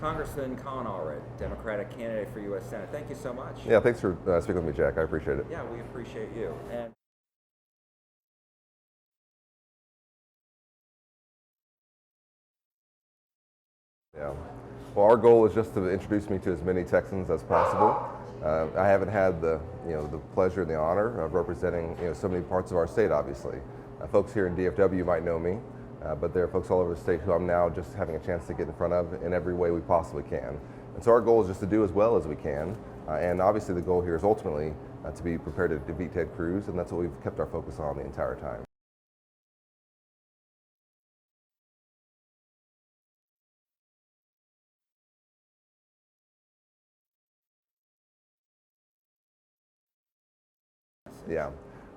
Congressman Colin Allred, Democratic candidate for U.S. Senate. Thank you so much. Yeah, thanks for speaking with me, Jack. I appreciate it. Yeah, we appreciate you. And Yeah. Well, our goal is just to introduce me to as many Texans as possible. I haven't had the pleasure and the honor of representing so many parts of our state. Obviously, folks here in DFW might know me, but there are folks all over the state who I'm now just having a chance to get in front of in every way we possibly can. And so our goal is just to do as well as we can. And obviously, the goal here is ultimately to be prepared to defeat Ted Cruz, and that's what we've kept our focus on the entire time. Yeah.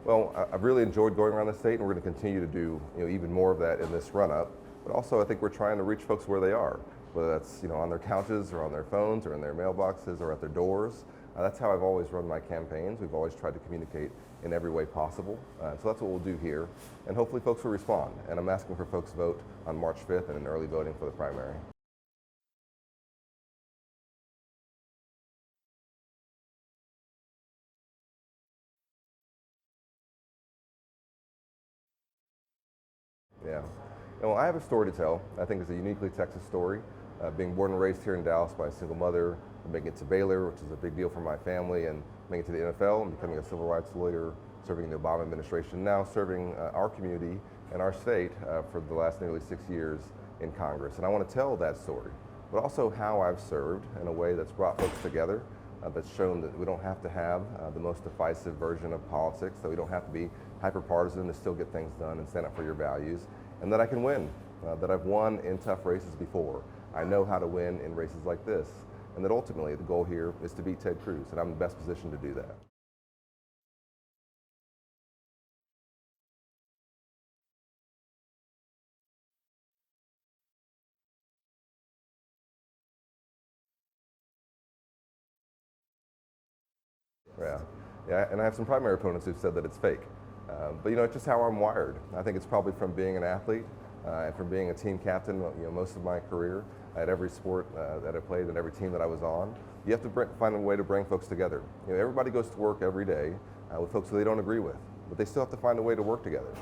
Well, I've really enjoyed going around the state, and we're going to continue to do even more of that in this run-up. But also, I think we're trying to reach folks where they are, whether that's on their couches or on their phones or in their mailboxes or at their doors. That's how I've always run my campaigns. We've always tried to communicate in every way possible. So that's what we'll do here, and hopefully folks will respond. And I'm asking for folks to vote on March 5th and in early voting for the primary. Yeah. Well, I have a story to tell. I think it's a uniquely Texas story. Being born and raised here in Dallas by a single mother, making it to Baylor, which is a big deal for my family, and making it to the NFL and becoming a civil rights lawyer, serving in the Obama administration, now serving our community and our state for the last nearly 6 years in Congress. And I want to tell that story, but also how I've served in a way that's brought folks together, that's shown that we don't have to have the most divisive version of politics, that we don't have to be hyper-partisan to still get things done and stand up for your values, and that I can win, that I've won in tough races before. I know how to win in races like this, and that ultimately the goal here is to beat Ted Cruz, and I'm in the best position to do that. Yeah, yeah, and I have some primary opponents who've said that it's fake. But it's just how I'm wired. I think it's probably from being an athlete and from being a team captain. Most of my career at every sport that I played and every team that I was on, you have to find a way to bring folks together. Everybody goes to work every day with folks who they don't agree with, but they still have to find a way to work together.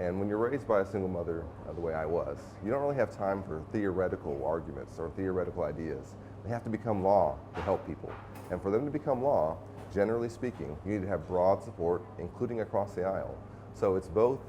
And when you're raised by a single mother the way I was, you don't really have time for theoretical arguments or theoretical ideas. They have to become law to help people. And for them to become law, generally speaking, you need to have broad support, including across the aisle. So it's both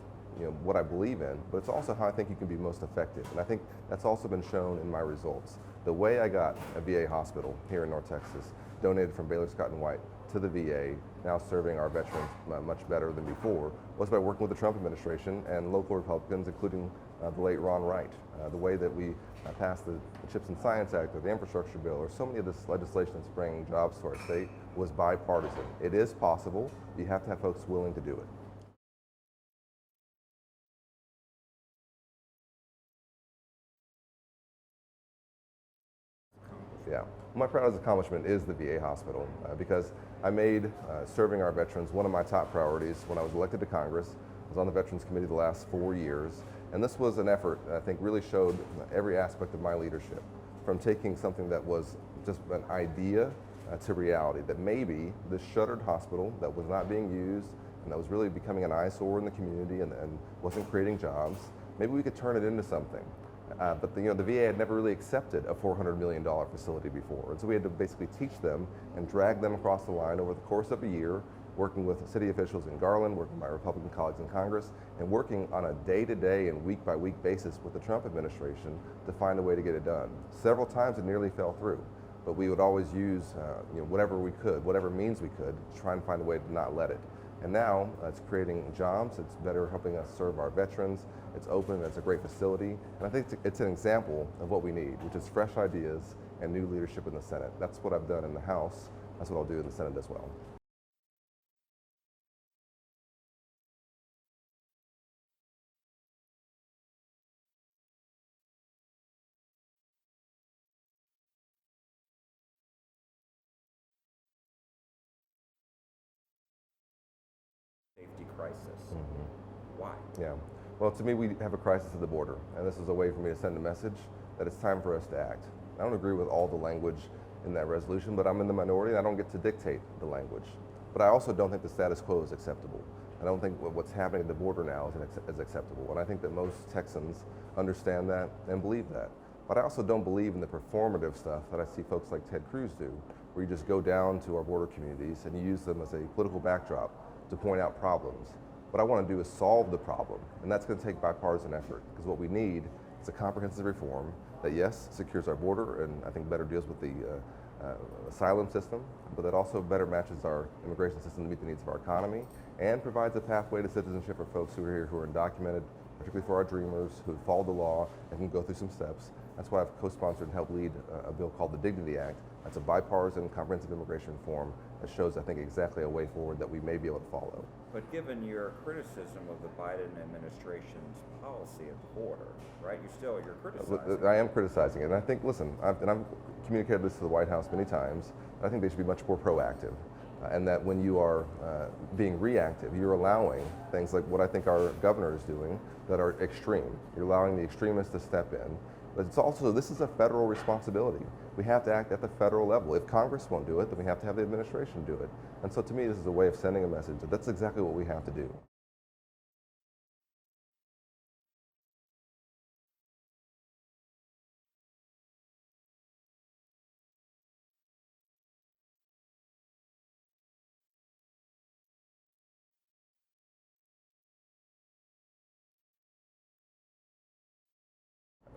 what I believe in, but it's also how I think you can be most effective. And I think that's also been shown in my results. The way I got a VA hospital here in North Texas, donated from Baylor Scott & White to the VA, now serving our veterans much better than before, was by working with the Trump administration and local Republicans, including the late Ron Wright. The way that we passed the CHIPS and Science Act or the infrastructure bill or so many of this legislation that's bringing jobs to our state was bipartisan. It is possible. You have to have folks willing to do it. Yeah. My proudest accomplishment is the VA hospital because I made serving our veterans one of my top priorities when I was elected to Congress. I was on the Veterans Committee the last 4 years, and this was an effort that I think really showed every aspect of my leadership, from taking something that was just an idea to reality, that maybe this shuttered hospital that was not being used and that was really becoming an eyesore in the community and wasn't creating jobs, maybe we could turn it into something. But the VA had never really accepted a $400 million facility before. And so we had to basically teach them and drag them across the line over the course of a year, working with city officials in Garland, working with my Republican colleagues in Congress, and working on a day-to-day and week-by-week basis with the Trump administration to find a way to get it done. Several times it nearly fell through, but we would always use whatever we could, whatever means we could, to try and find a way to not let it. And now it's creating jobs, it's better helping us serve our veterans, it's open, it's a great facility, and I think it's an example of what we need, which is fresh ideas and new leadership in the Senate. That's what I've done in the House, that's what I'll do in the Senate as well. safety crisis. Why? Yeah. Well, to me, we have a crisis at the border, and this is a way for me to send a message that it's time for us to act. I don't agree with all the language in that resolution, but I'm in the minority and I don't get to dictate the language. But I also don't think the status quo is acceptable. I don't think what's happening at the border now is acceptable. And I think that most Texans understand that and believe that. But I also don't believe in the performative stuff that I see folks like Ted Cruz do, where you just go down to our border communities and you use them as a political backdrop to point out problems. What I want to do is solve the problem, and that's going to take bipartisan effort, because what we need is a comprehensive reform that, yes, secures our border and I think better deals with the asylum system, but that also better matches our immigration system to meet the needs of our economy and provides a pathway to citizenship for folks who are here who are undocumented, particularly for our dreamers who follow the law and can go through some steps. That's why I've co-sponsored and helped lead a bill called the Dignity Act. That's a bipartisan, comprehensive immigration reform that shows, I think, exactly a way forward that we may be able to follow. But given your criticism of the Biden administration's policy at the border, right? You're criticizing. I am criticizing it, and I think, listen, I've communicated this to the White House many times. I think they should be much more proactive, and that when you are being reactive, you're allowing things like what I think our governor is doing that are extreme. You're allowing the extremists to step in. But it's also, this is a federal responsibility. We have to act at the federal level. If Congress won't do it, then we have to have the administration do it. And so to me, this is a way of sending a message that that's exactly what we have to do.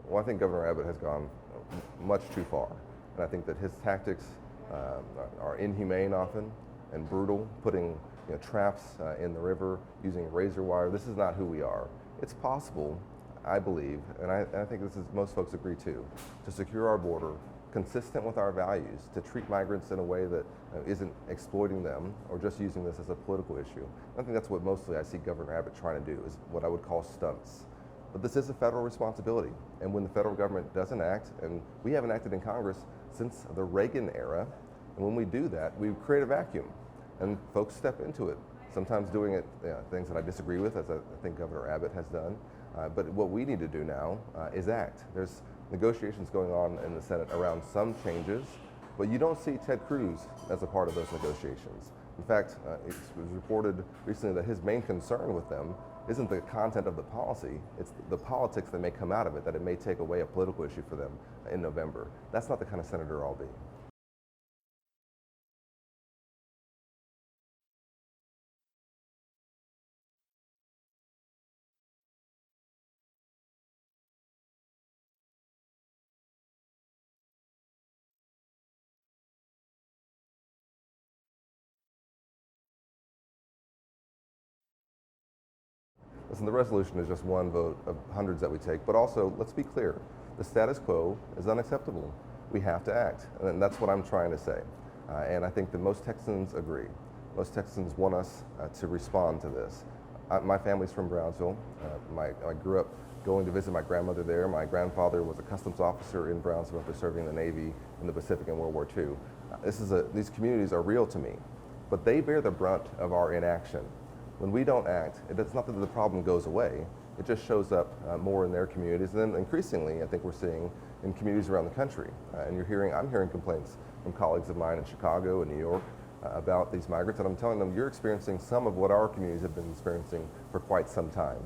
Well, I think Governor Abbott has gone much too far. And I think that his tactics are inhumane often and brutal, putting traps in the river, using razor wire. This is not who we are. It's possible, I believe, and I think this is most folks agree too, to secure our border consistent with our values, to treat migrants in a way that isn't exploiting them or just using this as a political issue. I think that's what mostly I see Governor Abbott trying to do, is what I would call stunts. But this is a federal responsibility, and when the federal government doesn't act, and we haven't acted in Congress since the Reagan era, and when we do that, we create a vacuum, and folks step into it, sometimes doing it things that I disagree with, as I think Governor Abbott has done. But what we need to do now is act. There's negotiations going on in the Senate around some changes, but you don't see Ted Cruz as a part of those negotiations. In fact, it was reported recently that his main concern with them isn't the content of the policy, it's the politics that may come out of it, that it may take away a political issue for them in November. That's not the kind of senator I'll be. Listen, the resolution is just one vote of hundreds that we take, but also, let's be clear, the status quo is unacceptable. We have to act, and that's what I'm trying to say. And I think that most Texans agree. Most Texans want us to respond to this. My family's from Brownsville. I grew up going to visit my grandmother there. My grandfather was a customs officer in Brownsville after serving in the Navy in the Pacific in World War II. These communities are real to me, but they bear the brunt of our inaction. When we don't act, it's not that the problem goes away, it just shows up more in their communities, and then increasingly, I think we're seeing in communities around the country. And I'm hearing complaints from colleagues of mine in Chicago and New York about these migrants, and I'm telling them, you're experiencing some of what our communities have been experiencing for quite some time.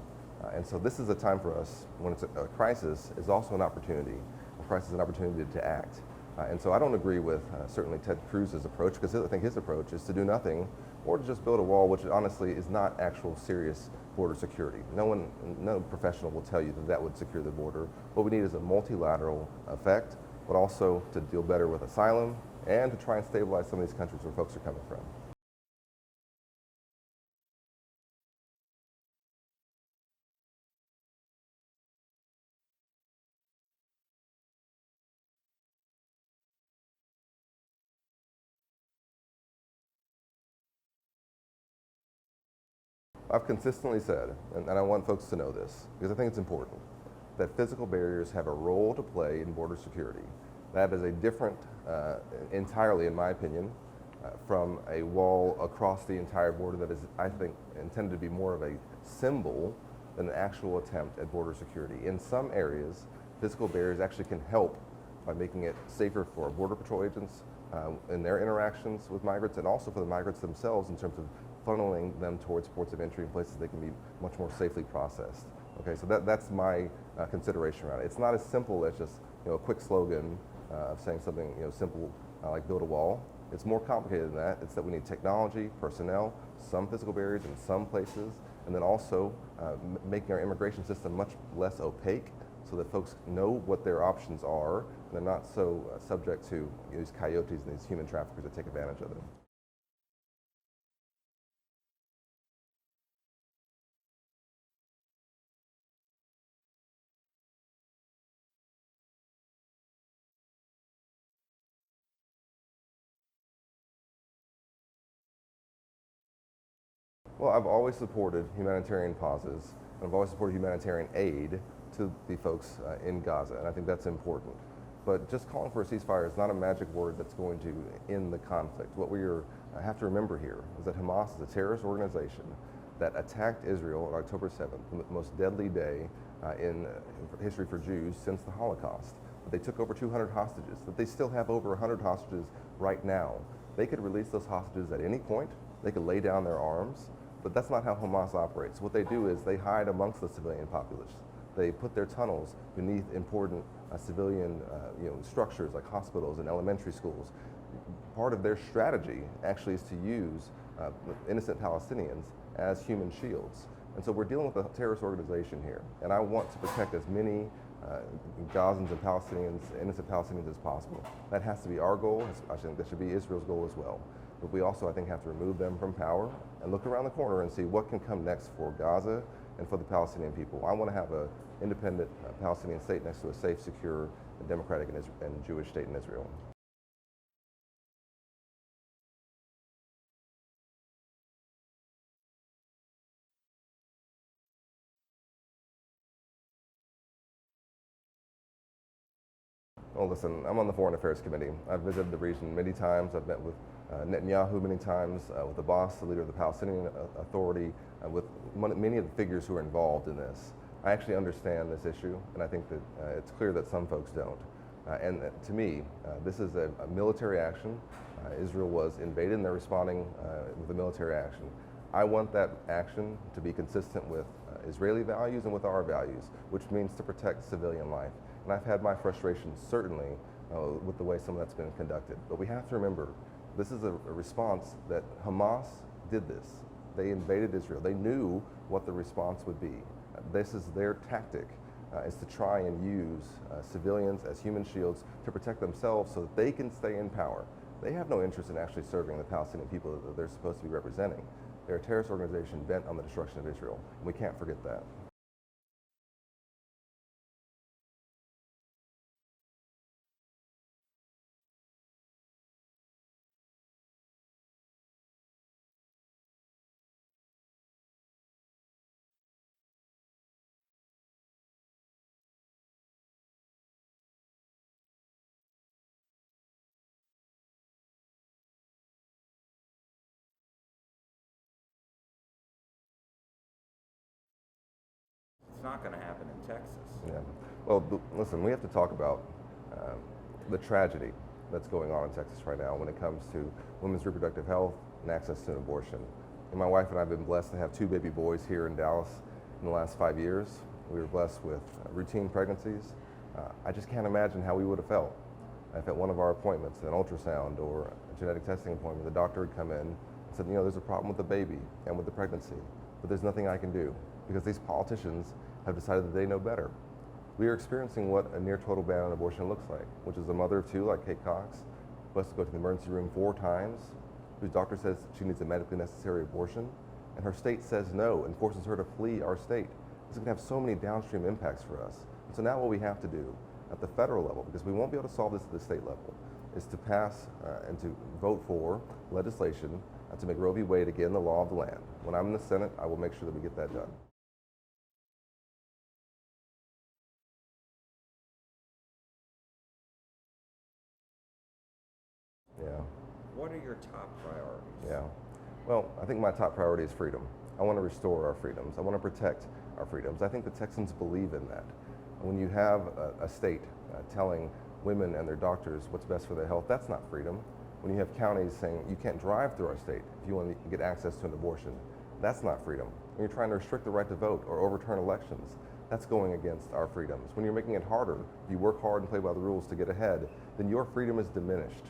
And so this is a time for us, when it's a crisis, is also an opportunity. A crisis is an opportunity to act. And so I don't agree with certainly Ted Cruz's approach, because I think his approach is to do nothing or to just build a wall, which honestly is not actual serious border security. No professional will tell you that that would secure the border. What we need is a multilateral effect, but also to deal better with asylum and to try and stabilize some of these countries where folks are coming from. I've consistently said, and I want folks to know this, because I think it's important, that physical barriers have a role to play in border security. That is a different, entirely in my opinion, from a wall across the entire border that is, I think, intended to be more of a symbol than an actual attempt at border security. In some areas, physical barriers actually can help by making it safer for Border Patrol agents in their interactions with migrants, and also for the migrants themselves in terms of funneling them towards ports of entry and places they can be much more safely processed. Okay, so that's my consideration around it. It's not as simple as just a quick slogan of saying something simple like build a wall. It's more complicated than that. It's that we need technology, personnel, some physical barriers in some places, and then also making our immigration system much less opaque so that folks know what their options are and they're not so subject to these coyotes and these human traffickers that take advantage of them. Well, I've always supported humanitarian pauses, and I've always supported humanitarian aid to the folks in Gaza, and I think that's important. But just calling for a ceasefire is not a magic word that's going to end the conflict. What we have to remember here is that Hamas is a terrorist organization that attacked Israel on October 7th, the most deadly day in history for Jews since the Holocaust. They took over 200 hostages, that they still have over 100 hostages right now. They could release those hostages at any point. They could lay down their arms. But that's not how Hamas operates. What they do is they hide amongst the civilian populace. They put their tunnels beneath important civilian structures like hospitals and elementary schools. Part of their strategy actually is to use innocent Palestinians as human shields. And so we're dealing with a terrorist organization here. And I want to protect as many Gazans and Palestinians, innocent Palestinians as possible. That has to be our goal. I think that should be Israel's goal as well. But we also, I think, have to remove them from power and look around the corner and see what can come next for Gaza and for the Palestinian people. I want to have an independent Palestinian state next to a safe, secure, democratic, and Jewish state in Israel. Well, listen, I'm on the Foreign Affairs Committee. I've visited the region many times. I've met with Netanyahu many times, with Abbas, the leader of the Palestinian Authority, with many of the figures who are involved in this. I actually understand this issue, and I think that it's clear that some folks don't. And to me, this is a military action. Israel was invaded, and they're responding with a military action. I want that action to be consistent with Israeli values and with our values, which means to protect civilian life. And I've had my frustrations, certainly, with the way some of that's been conducted. But we have to remember, this is a response that Hamas did this. They invaded Israel. They knew what the response would be. This is their tactic, is to try and use civilians as human shields to protect themselves so that they can stay in power. They have no interest in actually serving the Palestinian people that they're supposed to be representing. They're a terrorist organization bent on the destruction of Israel. We can't forget that. It's not going to happen in Texas. Yeah. Well, listen, we have to talk about the tragedy that's going on in Texas right now when it comes to women's reproductive health and access to an abortion. And my wife and I have been blessed to have 2 baby boys here in Dallas in the last 5 years. We were blessed with routine pregnancies. I just can't imagine how we would have felt if at one of our appointments, an ultrasound or a genetic testing appointment, the doctor would come in and said, there's a problem with the baby and with the pregnancy, but there's nothing I can do because these politicians have decided that they know better. We are experiencing what a near total ban on abortion looks like, which is a mother of 2 like Kate Cox, who has to go to the emergency room 4 times, whose doctor says she needs a medically necessary abortion, and her state says no and forces her to flee our state. This is going to have so many downstream impacts for us. And so now what we have to do at the federal level, because we won't be able to solve this at the state level, is to pass and to vote for legislation to make Roe v. Wade again the law of the land. When I'm in the Senate, I will make sure that we get that done. Yeah. What are your top priorities? Yeah. Well, I think my top priority is freedom. I want to restore our freedoms. I want to protect our freedoms. I think the Texans believe in that. When you have a state telling women and their doctors what's best for their health, that's not freedom. When you have counties saying you can't drive through our state if you want to get access to an abortion, that's not freedom. When you're trying to restrict the right to vote or overturn elections, that's going against our freedoms. When you're making it harder, if you work hard and play by the rules to get ahead, then your freedom is diminished.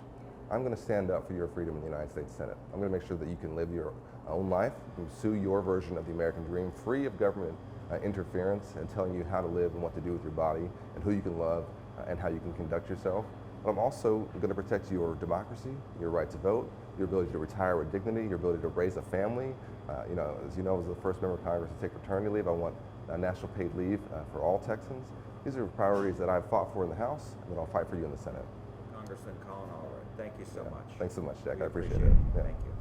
I'm going to stand up for your freedom in the United States Senate. I'm going to make sure that you can live your own life, you pursue your version of the American dream, free of government interference and telling you how to live and what to do with your body and who you can love and how you can conduct yourself. But I'm also going to protect your democracy, your right to vote, your ability to retire with dignity, your ability to raise a family. As you know, as the first member of Congress to take paternity leave, I want national paid leave for all Texans. These are priorities that I've fought for in the House and that I'll fight for you in the Senate. Congressman Colin Allred, thank you so much. Thanks so much, Jack. We I appreciate appreciate it. it. Yeah. Thank you.